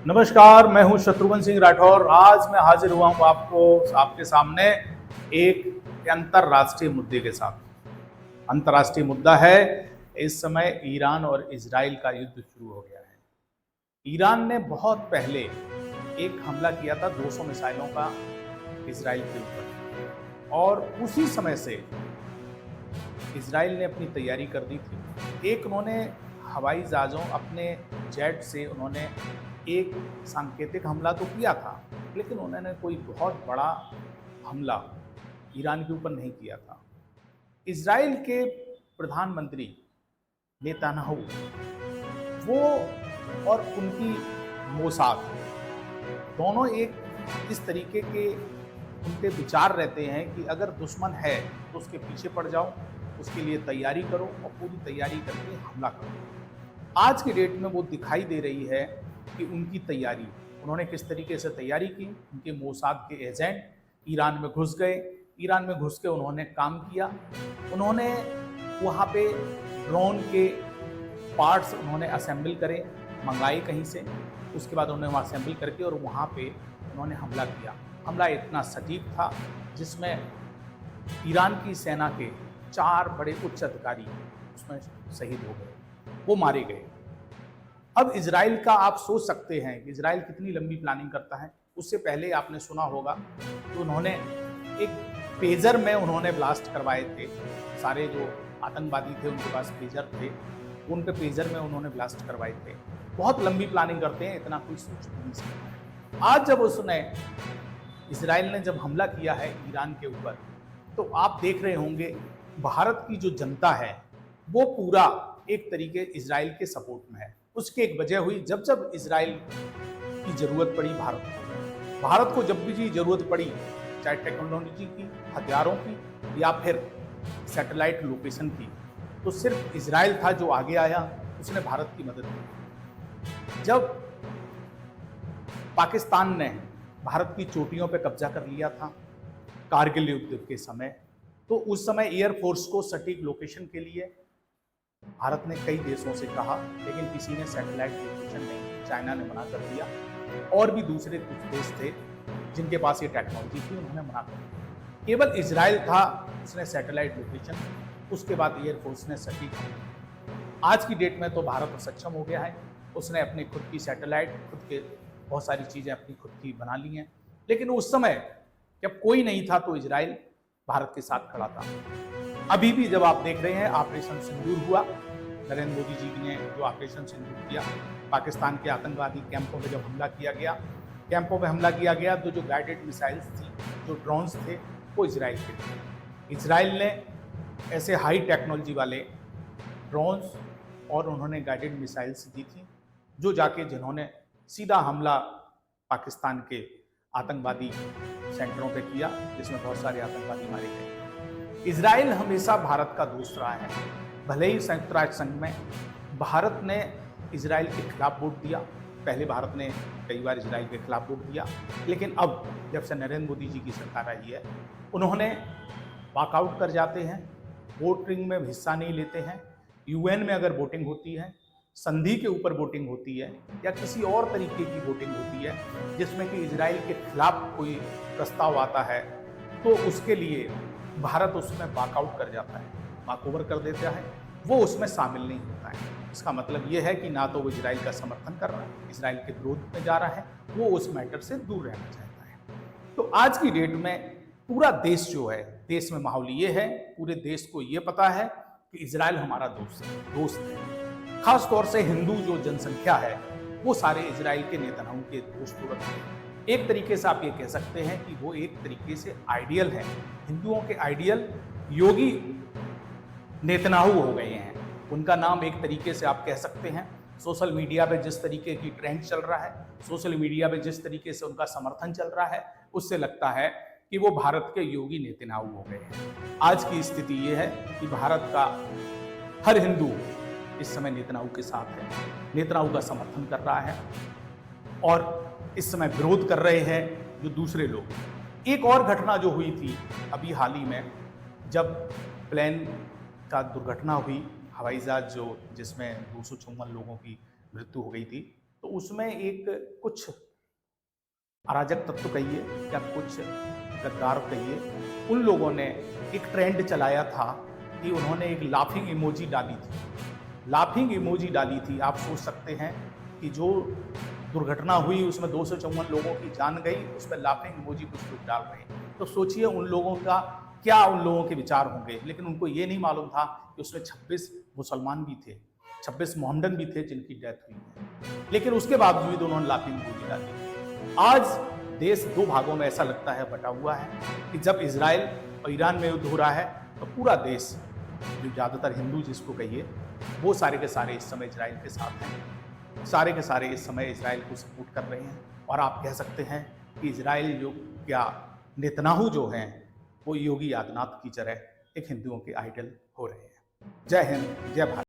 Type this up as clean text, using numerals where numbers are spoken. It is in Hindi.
नमस्कार, मैं हूं शत्रुघ्न सिंह राठौर। आज मैं हाजिर हुआ हूं आपके सामने एक अंतर्राष्ट्रीय मुद्दे के साथ। अंतर्राष्ट्रीय मुद्दा है, इस समय ईरान और इजराइल का युद्ध शुरू हो गया है। ईरान ने बहुत पहले एक हमला किया था 200 मिसाइलों का इजराइल के ऊपर, और उसी समय से इजराइल ने अपनी तैयारी कर दी थी। एक उन्होंने हवाई जहाज़ों, अपने जेट से उन्होंने एक सांकेतिक हमला तो किया था, लेकिन उन्होंने कोई बहुत बड़ा हमला ईरान के ऊपर नहीं किया था। इजराइल के प्रधानमंत्री नेतन्याहू, वो और उनकी मोसाद दोनों एक इस तरीके के उनके विचार रहते हैं कि अगर दुश्मन है तो उसके पीछे पड़ जाओ, उसके लिए तैयारी करो और पूरी तैयारी करके हमला करो। आज की डेट में वो दिखाई दे रही है कि उनकी तैयारी, उन्होंने किस तरीके से तैयारी की। उनके मोसाद के एजेंट ईरान में घुस गए। ईरान में घुस के उन्होंने काम किया। उन्होंने वहाँ पे ड्रोन के पार्ट्स उन्होंने असेंबल करे, मंगाए कहीं से। उसके बाद उन्होंने वहाँ असेंबल करके और वहाँ पे उन्होंने हमला किया। हमला इतना सटीक था जिसमें ईरान की सेना के 4 बड़े उच्च अधिकारी उसमें शहीद हो गए, वो मारे गए। अब इजराइल का आप सोच सकते हैं कि इजराइल कितनी लंबी प्लानिंग करता है। उससे पहले आपने सुना होगा कि उन्होंने एक पेजर में उन्होंने ब्लास्ट करवाए थे। सारे जो आतंकवादी थे उनके पास पेजर थे, उनके पेजर में उन्होंने ब्लास्ट करवाए थे। बहुत लंबी प्लानिंग करते हैं, इतना कोई सोच नहीं सकता है। आज जब उसने इजराइल ने जब हमला किया है ईरान के ऊपर, तो आप देख रहे होंगे भारत की जो जनता है वो पूरा एक तरीके इजराइल के सपोर्ट में है। उसकी एक वजह हुई, जब जब इजराइल की जरूरत पड़ी भारत को जब भी जरूरत पड़ी, चाहे टेक्नोलॉजी की, हथियारों की या फिर सैटेलाइट लोकेशन की, तो सिर्फ इजराइल था जो आगे आया, उसने भारत की मदद की। जब पाकिस्तान ने भारत की चोटियों पर कब्जा कर लिया था कारगिल युद्ध के समय, तो उस समय एयरफोर्स को सटीक लोकेशन के लिए भारत ने कई देशों से कहा, लेकिन किसी ने सैटेलाइट लोकेशन नहीं, चाइना ने मना कर दिया, और भी दूसरे कुछ देश थे जिनके पास ये टेक्नोलॉजी थी, उन्होंने मना कर दिया। केवल इजराइल था, उसने सैटेलाइट लोकेशन, उसके बाद एयरफोर्स ने सटीक। आज की डेट में तो भारत सक्षम हो गया है, उसने अपनी खुद की सैटेलाइट, खुद के बहुत सारी चीज़ें अपनी खुद की बना ली हैं। लेकिन उस समय जब कोई नहीं था तो इजराइल भारत के साथ खड़ा था। अभी भी जब आप देख रहे हैं ऑपरेशन सिंदूर हुआ, नरेंद्र मोदी जी ने जो ऑपरेशन सिंदूर किया, पाकिस्तान के आतंकवादी कैंपों पे जब हमला किया गया, तो जो गाइडेड मिसाइल्स थी, जो ड्रोन्स थे, वो इजराइल के थे। इजराइल ने ऐसे हाई टेक्नोलॉजी वाले ड्रोन्स और उन्होंने गाइडेड मिसाइल्स दी थी, जो जाके जिन्होंने सीधा हमला पाकिस्तान के आतंकवादी सेंटरों पे किया, जिसमें बहुत सारे आतंकवादी मारे गए। इजराइल हमेशा भारत का दोस्त रहा है। भले ही संयुक्त राष्ट्र संघ में भारत ने इजराइल के खिलाफ वोट दिया, पहले भारत ने कई बार इजराइल के खिलाफ वोट दिया, लेकिन अब जब से नरेंद्र मोदी जी की सरकार आई है, उन्होंने वॉकआउट कर जाते हैं, वोटिंग में हिस्सा नहीं लेते हैं। यूएन में अगर वोटिंग होती है, संधि के ऊपर वोटिंग होती है, या किसी और तरीके की वोटिंग होती है जिसमें कि इजराइल के खिलाफ कोई प्रस्ताव आता है, तो उसके लिए भारत उसमें वॉकआउट कर जाता है, वॉकओवर कर देता है, वो उसमें शामिल नहीं होता है। इसका मतलब ये है कि ना तो वो इजराइल का समर्थन कर रहा है, इजराइल के विरोध में जा रहा है, वो उस मैटर से दूर रहना चाहता है। तो आज की डेट में पूरा देश जो है, देश में माहौल ये है, पूरे देश को ये पता है कि इजराइल हमारा दोस्त है। खास तौर से हिंदू जो जनसंख्या है, वो सारे इजराइल के नेतन्याहू के दोस्त हो रखे हैं। एक तरीके से आप ये कह सकते हैं कि वो एक तरीके से आइडियल है, हिंदुओं के आइडियल योगी नेतन्याहू हो गए हैं। उनका नाम एक तरीके से आप कह सकते हैं, सोशल मीडिया पे जिस तरीके की ट्रेंड चल रहा है, सोशल मीडिया पे जिस तरीके से उनका समर्थन चल रहा है, उससे लगता है कि वो भारत के योगी नेतन्याहू हो गए हैं। आज की स्थिति ये है कि भारत का हर हिंदू इस समय नेतन्याहू के साथ है, नेतन्याहू का समर्थन कर रहा है, और इस समय विरोध कर रहे हैं जो दूसरे लोग। एक और घटना जो हुई थी अभी हाल ही में, जब प्लेन का दुर्घटना हुई, हवाई जहाज जो जिसमें 254 लोगों की मृत्यु हो गई थी, तो उसमें एक कुछ अराजक तत्व कहिए या कुछ गद्दार कहिए, उन लोगों ने एक ट्रेंड चलाया था कि उन्होंने एक लाफिंग इमोजी डाली थी। लाफिंग इमोजी डाली थी। आप सोच सकते हैं कि जो दुर्घटना हुई उसमें 254 लोगों की जान गई, उसमें लाफिंग इमोजी कुछ लोग डाल रहे हैं। तो सोचिए उन लोगों का क्या, उन लोगों के विचार होंगे। लेकिन उनको ये नहीं मालूम था कि उसमें 26 मुसलमान भी थे, 26 मोहम्मदन भी थे जिनकी डेथ हुई है। लेकिन उसके बावजूद उन्होंने लाफिंग इमोजी डाली। आज देश दो भागों में ऐसा लगता है बटा हुआ है कि जब इजराइल और ईरान में युद्ध हो रहा है तो पूरा देश, जो ज़्यादातर हिंदू जिसको कहिए, वो सारे के सारे इस समय इजराइल के साथ हैं। सारे के सारे इस समय इजराइल को सपोर्ट कर रहे हैं। और आप कह सकते हैं कि इजराइल जो क्या नेतन्याहू जो हैं वो योगी आदित्यनाथ की तरह एक हिंदुओं के आइडल हो रहे हैं। जय हिंद, जय भारत।